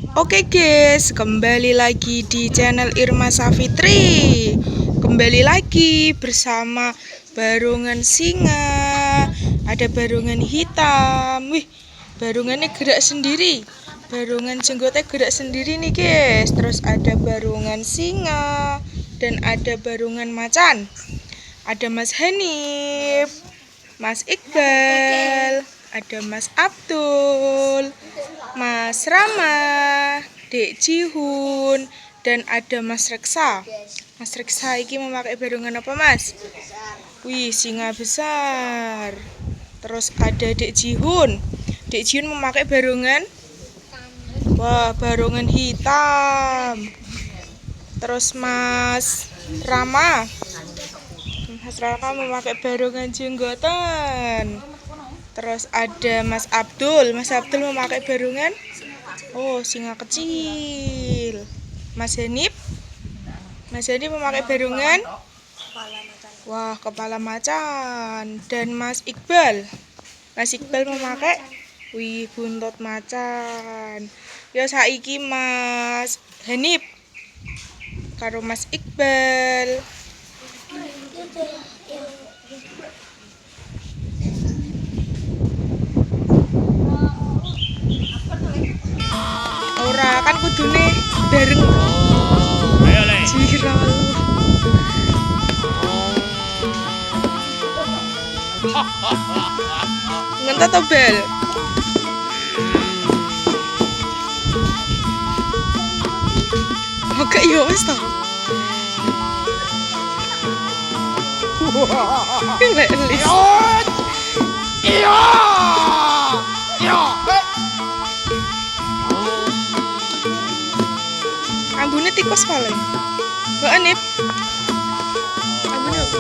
Oke guys, kembali lagi di channel Irma Safitri. Kembali lagi bersama barongan singa. Ada barongan hitam. Wih, barongannya gerak sendiri. Barongan jenggotnya gerak sendiri nih guys. Terus ada barongan singa dan ada barongan macan. Ada Mas Hanif, Mas Iqbal, ada Mas Abdul, Mas Rama, Dek Jihun, dan ada Mas Reksa. Mas Reksa ini memakai barongan apa Mas? Wih, singa besar. Terus ada Dek Jihun. Dek Jihun memakai barongan, wah, barongan hitam. Terus Mas Rama memakai barongan jenggotan. Terus ada Mas Abdul memakai barongan, oh, singa kecil. Mas Hanif memakai barongan, wah, kepala macan. Dan Mas Iqbal memakai, wih, buntut macan. Ya saiki Mas Hanif karo Mas Iqbal. Ora kan kudune bareng. Ayo Le. Jira lu. Ngentut to bel. Oke yo wis to. Lelis. Iya. Iya. Ambune tikus paling. Mbak Anip. Ambune apa?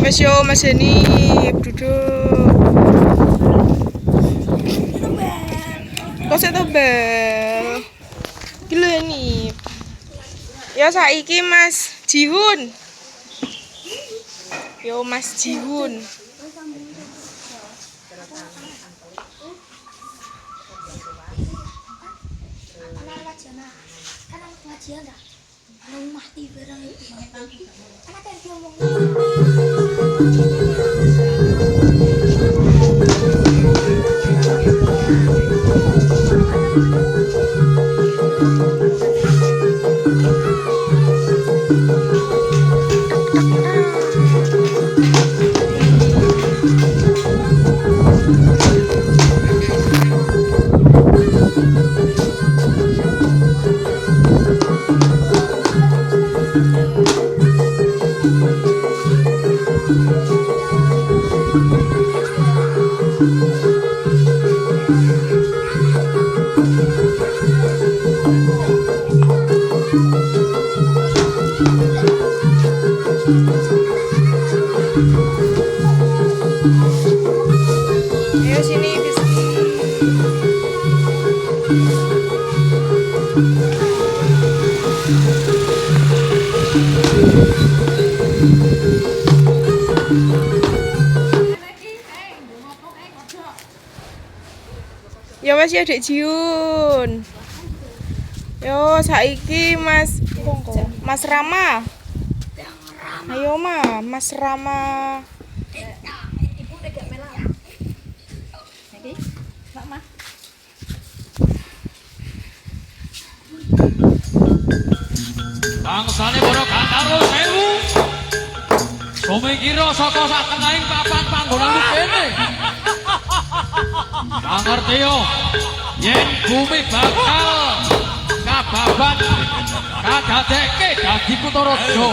Mas yo, Mas Hanif, duduk. Kok saya tebel? Gila nih. Ya saiki Mas Jihun. Yo Mas Jihun. Ayo sini bisa. Ya Mas ya Dek Jiun. Yo saiki Mas Rama. Ayo Mas Rama. Bangsane para Gandharwa sewu. Sumikira saka sakenahing papan panggonan kene. Kang ngerti yo yen bumi bakal kababan kadadekke dadi kutha raja.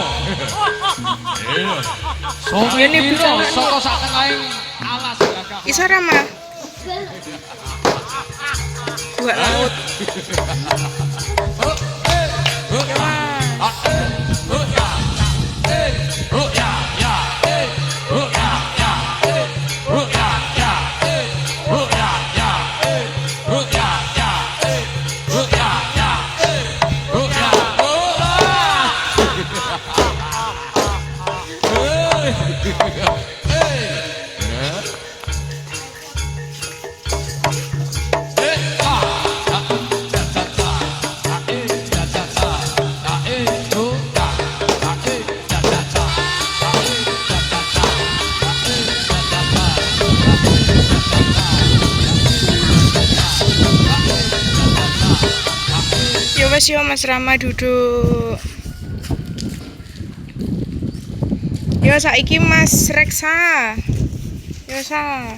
Sumikira saka sakenahing alas gagah. Iso Rama. Buat laut. Yo wes yo Mas Rama duduk. Yo saiki Mas Reksa. Yo sa.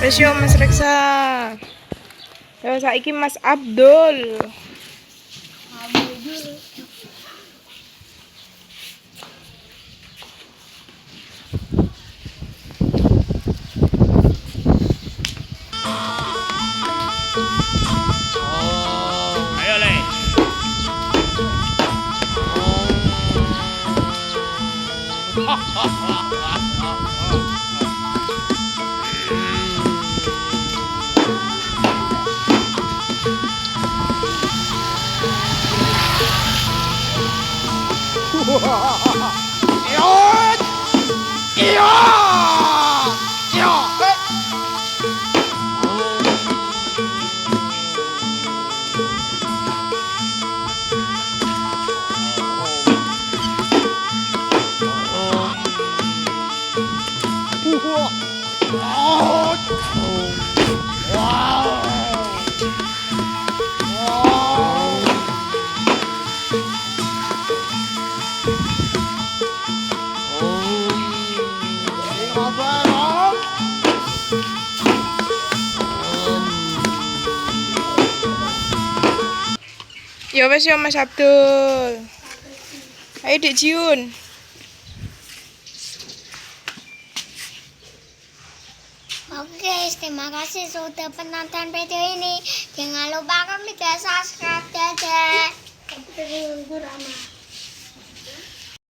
Wes yo Mas Reksa. Yo saiki Mas Abdul. Ayo Le. Yo wes yo Mas Abdul. Ayo Dek Jiun. Oke guys, terima kasih sudah penonton video ini. Jangan lupa klik subscribe. Dadah.